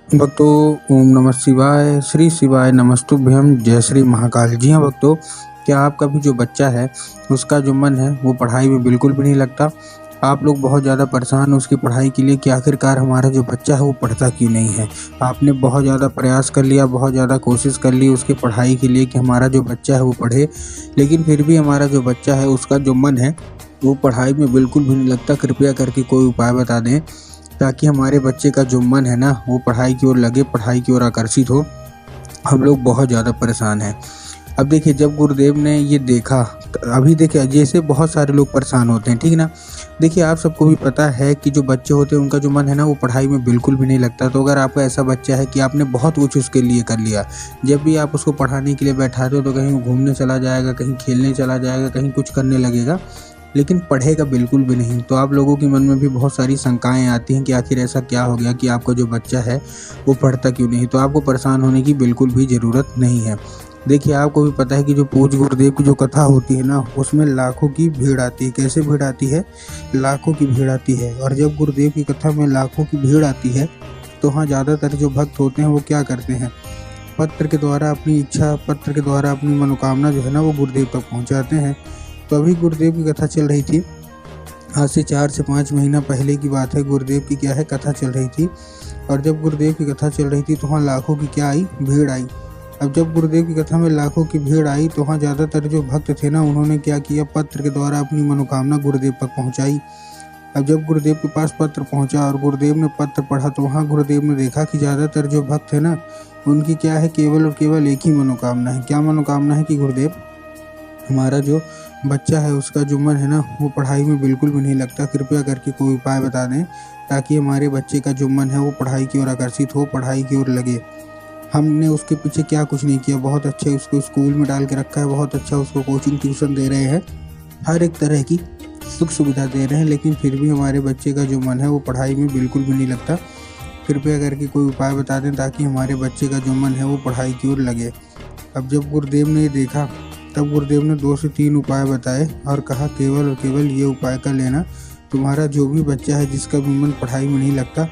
भक्तों, ओम नमः शिवाय, श्री शिवाय नमस्तुभ्यम, जय श्री महाकाल। जी हाँ भक्तों, क्या आपका भी जो बच्चा है उसका जो मन है वो पढ़ाई में बिल्कुल भी नहीं लगता। आप लोग बहुत ज़्यादा परेशान हो उसकी पढ़ाई के लिए कि आखिरकार हमारा जो बच्चा है वो पढ़ता क्यों नहीं है। आपने बहुत ज़्यादा प्रयास कर लिया, बहुत ज़्यादा कोशिश कर ली उसकी पढ़ाई के लिए कि हमारा जो बच्चा है वो पढ़े, लेकिन फिर भी हमारा जो बच्चा है उसका जो मन है वो पढ़ाई में बिल्कुल भी नहीं लगता। कृपया करके कोई उपाय बता दें ताकि हमारे बच्चे का जो मन है ना वो पढ़ाई की ओर लगे, पढ़ाई की ओर आकर्षित हो। हम लोग बहुत ज़्यादा परेशान हैं। अब देखिए, जब गुरुदेव ने ये देखा, अभी देखिए जैसे बहुत सारे लोग परेशान होते हैं, ठीक ना। देखिए, आप सबको भी पता है कि जो बच्चे होते हैं उनका जो मन है ना वो पढ़ाई में बिल्कुल भी नहीं लगता। तो अगर आपका ऐसा बच्चा है कि आपने बहुत कुछ उसके लिए कर लिया, जब भी आप उसको पढ़ाने के लिए बैठाते हो तो कहीं वो घूमने चला जाएगा, कहीं खेलने चला जाएगा, कहीं कुछ करने लगेगा, लेकिन पढ़ेगा बिल्कुल भी नहीं। तो आप लोगों के मन में भी बहुत सारी शंकाएँ आती हैं कि आखिर ऐसा क्या हो गया कि आपका जो बच्चा है वो पढ़ता क्यों नहीं। तो आपको परेशान होने की बिल्कुल भी ज़रूरत नहीं है। देखिए, आपको भी पता है कि जो पूज्य गुरुदेव की जो कथा होती है ना उसमें लाखों की भीड़ आती है। कैसे भीड़ आती है? लाखों की भीड़ आती है। और जब गुरुदेव की कथा में लाखों की भीड़ आती है तो वहाँ ज़्यादातर जो भक्त होते हैं वो क्या करते हैं, पत्र के द्वारा अपनी इच्छा, पत्र के द्वारा अपनी मनोकामना जो है ना वो गुरुदेव तक पहुँचाते हैं। तो अभी गुरुदेव की कथा चल रही थी, आज से 4 से 5 महीना पहले की बात है। गुरुदेव की क्या है, कथा चल रही थी। और जब गुरुदेव की कथा चल रही थी तो वहाँ लाखों की क्या आई, भीड़ आई। अब जब गुरुदेव की कथा में लाखों की भीड़ आई तो वहाँ ज़्यादातर जो भक्त थे ना उन्होंने क्या किया, पत्र के द्वारा अपनी मनोकामना गुरुदेव तक पहुँचाई। अब जब गुरुदेव के पास पत्र पहुँचा और गुरुदेव ने पत्र पढ़ा तो वहाँ गुरुदेव ने देखा कि ज़्यादातर जो भक्त है ना उनकी क्या है, केवल और केवल एक ही मनोकामना है। क्या मनोकामना है कि गुरुदेव, हमारा जो बच्चा है उसका जो मन है ना वो पढ़ाई में बिल्कुल भी नहीं लगता। कृपया करके कोई उपाय बता दें ताकि हमारे बच्चे का जो मन है वो पढ़ाई की ओर आकर्षित हो, पढ़ाई की ओर लगे। हमने उसके पीछे क्या कुछ नहीं किया, बहुत अच्छे उसको स्कूल में डाल के रखा है, बहुत अच्छा उसको कोचिंग ट्यूशन दे रहे हैं, हर एक तरह की सुख सुविधा दे रहे हैं, लेकिन फिर भी हमारे बच्चे का जो मन है वो पढ़ाई में बिल्कुल भी नहीं लगता। कृपया करके कोई उपाय बता दें ताकि हमारे बच्चे का जो मन है वो पढ़ाई की ओर लगे। अब जब गुरुदेव ने ये देखा तब गुरुदेव ने 2 से 3 उपाय बताए और कहा, केवल और केवल ये उपाय कर लेना, तुम्हारा जो भी बच्चा है जिसका भी मन पढ़ाई में नहीं लगता,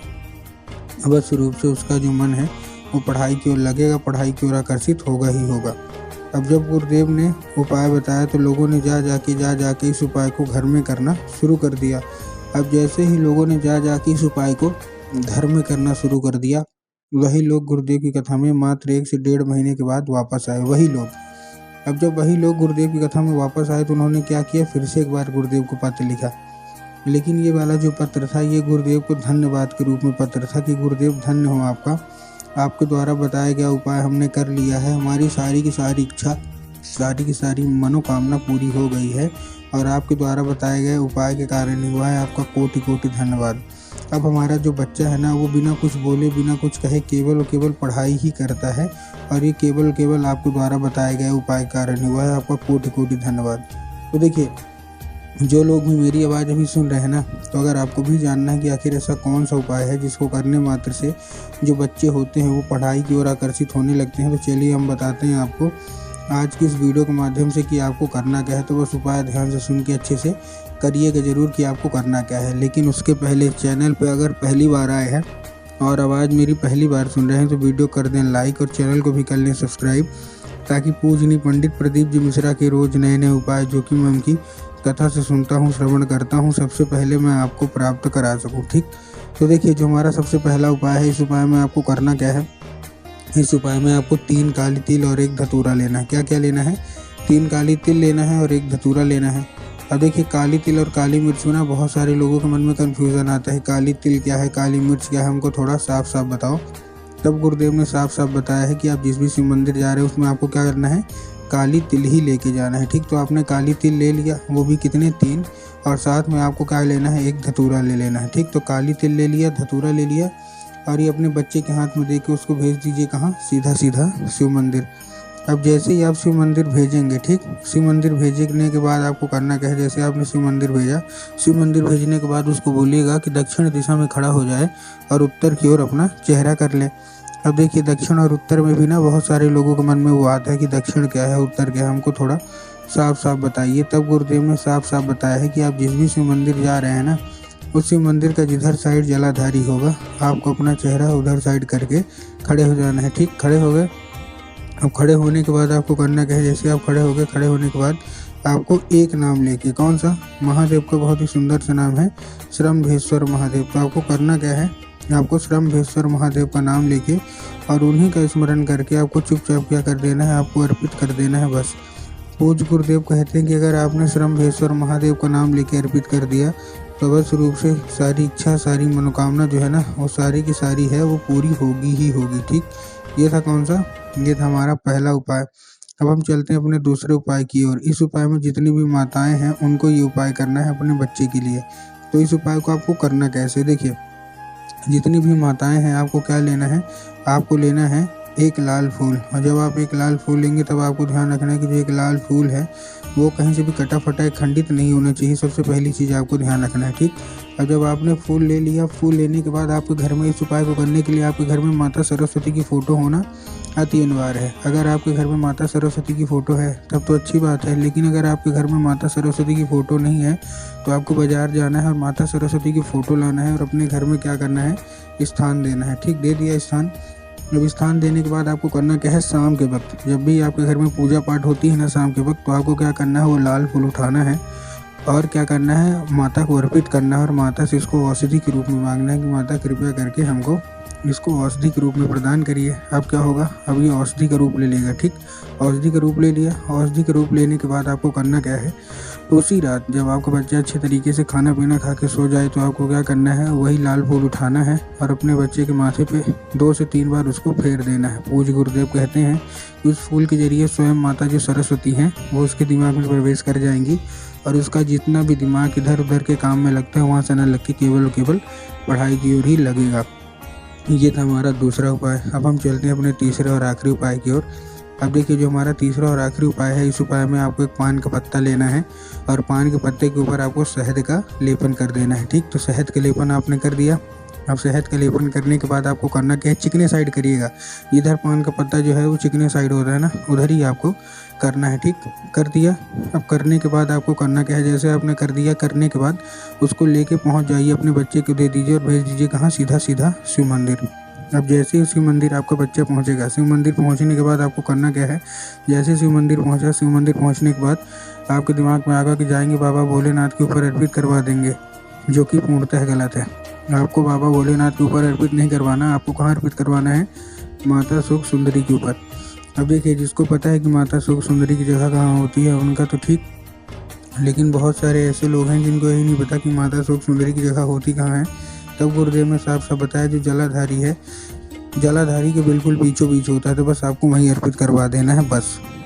अवश्य रूप से उसका जो मन है वो पढ़ाई की ओर लगेगा, पढ़ाई की ओर आकर्षित होगा ही होगा। अब जब गुरुदेव ने उपाय बताया तो लोगों ने जा जाके इस उपाय को घर में करना शुरू कर दिया। अब जैसे ही लोगों ने जा जाके इस उपाय को घर में करना शुरू कर दिया, वही लोग गुरुदेव की कथा में मात्र 1 से 1.5 महीने के बाद वापस आए। वही लोग, अब जब वही लोग गुरुदेव की कथा में वापस आए तो उन्होंने क्या किया, फिर से एक बार गुरुदेव को पत्र लिखा। लेकिन ये वाला जो पत्र था ये गुरुदेव को धन्यवाद के रूप में पत्र था कि गुरुदेव धन्य हो आपका, आपके द्वारा बताया गया उपाय हमने कर लिया है, हमारी सारी की सारी इच्छा, सारी की सारी मनोकामना पूरी हो गई है और आपके द्वारा बताए गए उपाय के कारण ही हुआ है, आपका कोटि कोटि धन्यवाद। अब हमारा जो बच्चा है ना वो बिना कुछ बोले, बिना कुछ कहे केवल और केवल पढ़ाई ही करता है और ये केवल और केवल आपके द्वारा बताए गए उपाय के कारण हुआ है, आपका कोटि कोटि धन्यवाद। तो देखिए, जो लोग भी मेरी आवाज़ अभी सुन रहे हैं ना, तो अगर आपको भी जानना है कि आखिर ऐसा कौन सा उपाय है जिसको करने मात्र से जो बच्चे होते हैं वो पढ़ाई की ओर आकर्षित होने लगते हैं, तो चलिए हम बताते हैं आपको आज की इस वीडियो के माध्यम से कि आपको करना क्या है। तो बस उपाय ध्यान से सुन के अच्छे से करिएगा ज़रूर कि आपको करना क्या है। लेकिन उसके पहले चैनल पर अगर पहली बार आए हैं और आवाज़ मेरी पहली बार सुन रहे हैं तो वीडियो कर दें लाइक और चैनल को भी कर लें सब्सक्राइब, ताकि पूजनीय पंडित प्रदीप जी मिश्रा के रोज़ नए नए उपाय जो कि मैं उनकी कथा से सुनता हूँ, श्रवण करता हूँ, सबसे पहले मैं आपको प्राप्त करा सकूँ। ठीक, तो देखिए, जो हमारा सबसे पहला उपाय है, इस उपाय में आपको करना क्या है, इस उपाय में आपको 3 काली तिल और 1 धतूरा लेना है। क्या क्या लेना है? 3 काली तिल लेना है और 1 धतूरा लेना है। अब देखिए, काली तिल और काली मिर्च में ना बहुत सारे लोगों के मन में कन्फ्यूज़न आता है, काली तिल क्या है, काली मिर्च क्या है, हमको थोड़ा साफ साफ बताओ। तब गुरुदेव ने साफ साफ बताया है कि आप जिस भी शिव मंदिर जा रहे हैं उसमें आपको क्या करना है, काली तिल ही लेके जाना है। ठीक, तो आपने काली तिल ले लिया, वो भी कितने, 3, और साथ में आपको क्या लेना है, 1 धतूरा ले लेना है। ठीक, तो काली तिल ले लिया, धतूरा ले लिया और ये अपने बच्चे के हाथ में दे के उसको भेज दीजिए कहाँ, सीधा सीधा शिव मंदिर। अब जैसे ही आप शिव मंदिर भेजेंगे, ठीक, शिव मंदिर भेजने के बाद आपको करना क्या है, जैसे आपने शिव मंदिर भेजा, शिव मंदिर भेजने के बाद उसको बोलिएगा कि दक्षिण दिशा में खड़ा हो जाए और उत्तर की ओर अपना चेहरा कर ले। अब देखिए, दक्षिण और उत्तर में भी ना बहुत सारे लोगों के मन में वो आता है कि दक्षिण क्या है, उत्तर क्या है, हमको थोड़ा साफ साफ बताइए। तब गुरुदेव ने साफ साफ बताया है कि आप जिस भी शिव मंदिर जा रहे हैं ना उस शिव मंदिर का जिधर साइड जलाधारी होगा आपको अपना चेहरा उधर साइड करके खड़े हो जाना है। ठीक, खड़े हो गए। अब खड़े होने के बाद आपको करना क्या है, जैसे आप खड़े हो गए, खड़े होने के बाद आपको एक नाम लेके, कौन सा, महादेव का बहुत ही सुंदर सा नाम है श्रम्भेश्वर महादेव। तो आपको करना क्या है, आपको श्रम्भेश्वर महादेव का नाम लेके और उन्हीं का स्मरण करके आपको चुपचाप क्या कर देना है, आपको अर्पित कर देना है बस। पूज्य गुरुदेव कहते हैं कि अगर आपने श्रम्भेश्वर महादेव का नाम लेके अर्पित कर दिया तो अवश्य रूप से सारी इच्छा, सारी मनोकामना जो है ना, वो सारी की सारी है वो पूरी होगी ही होगी। ठीक, ये था कौन सा, ये था हमारा पहला उपाय। अब हम चलते हैं अपने दूसरे उपाय की ओर। इस उपाय में जितनी भी माताएं हैं उनको ये उपाय करना है अपने बच्चे के लिए। तो इस उपाय को आपको करना कैसे, देखिए, जितनी भी माताएं हैं आपको क्या लेना है, आपको लेना है एक लाल फूल। और जब आप एक लाल फूल लेंगे तब आपको ध्यान रखना है कि जो एक लाल फूल है वो कहीं से भी कटा फटा खंडित नहीं होना चाहिए। सबसे पहली चीज़ आपको ध्यान रखना है। ठीक, और जब आपने फूल ले लिया, फूल लेने के बाद आपके घर में इस उपाय को करने के लिए आपके घर में माता सरस्वती की फ़ोटो होना अति अनिवार्य है। अगर आपके घर में माता सरस्वती की फ़ोटो है तब तो अच्छी बात है, लेकिन अगर आपके घर में माता सरस्वती की फ़ोटो नहीं है तो आपको बाज़ार जाना है और माता सरस्वती की फ़ोटो लाना है और अपने घर में क्या करना है, स्थान देना है। ठीक, दे दिया स्थान। जब स्थान देने के बाद आपको करना क्या है, शाम के वक्त जब भी आपके घर में पूजा पाठ होती है ना शाम के वक्त, तो आपको क्या करना है, वो लाल फूल उठाना है और क्या करना है, माता को अर्पित करना है और माता से इसको औषधि के रूप में मांगना है कि माता कृपया करके हमको इसको औषधि के रूप में प्रदान करिए। अब क्या होगा, अब ये औषधि का रूप ले लेगा। ठीक, औषधि का रूप ले लिया। औषधि का रूप लेने के बाद आपको करना क्या है, उसी रात जब आपका बच्चा अच्छे तरीके से खाना पीना खा के सो जाए तो आपको क्या करना है, वही लाल फूल उठाना है और अपने बच्चे के माथे पे 2 से 3 बार उसको फेर देना है। पूज्य गुरुदेव कहते हैं कि उस फूल के जरिए स्वयं माता जो सरस्वती हैं वो उसके दिमाग में प्रवेश कर जाएंगी और उसका जितना भी दिमाग इधर उधर के काम में लगता है वहाँ से न लग के केवल और केवल पढ़ाई की ओर ही लगेगा। ये था हमारा दूसरा उपाय। अब हम चलते हैं अपने तीसरे और आखिरी उपाय की ओर। अब देखिए, जो हमारा तीसरा और आखिरी उपाय है, इस उपाय में आपको एक पान का पत्ता लेना है और पान के पत्ते के ऊपर आपको शहद का लेपन कर देना है। ठीक, तो शहद का लेपन आपने कर दिया। अब शहद का लेपन करने के बाद आपको करना क्या है, चिकने साइड करिएगा। इधर पान का पत्ता जो है वो चिकने साइड होता है ना, उधर ही आपको करना है। ठीक, कर दिया। अब करने के बाद आपको करना क्या है, जैसे आपने कर दिया, करने के बाद उसको लेके पहुंच जाइए, अपने बच्चे को दे दीजिए और भेज दीजिए कहाँ, सीधा सीधा शिव मंदिर। अब जैसे ही शिव मंदिर आपका बच्चा पहुंचेगा, शिव मंदिर पहुंचने के बाद आपको करना क्या है, जैसे शिव मंदिर पहुंचा, शिव मंदिर पहुंचने के बाद आपके दिमाग में आगा कि जाएंगे बाबा भोलेनाथ के ऊपर अर्पित करवा देंगे, जो कि पूर्णतः गलत है। आपको बाबा भोलेनाथ के ऊपर अर्पित नहीं करवाना, आपको कहाँ अर्पित करवाना है, माता सुख सुंदरी के ऊपर। अब देखिए, जिसको पता है कि माता सुख सुंदरी की जगह कहाँ होती है उनका तो ठीक, लेकिन बहुत सारे ऐसे लोग हैं जिनको यही नहीं पता कि माता सुख सुंदरी की जगह होती कहाँ है। तब गुरुदेव ने साफ साफ बताया जो जलाधारी है, जलाधारी के बिल्कुल बीचों बीच होता है, तो बस आपको वहीं अर्पित करवा देना है बस।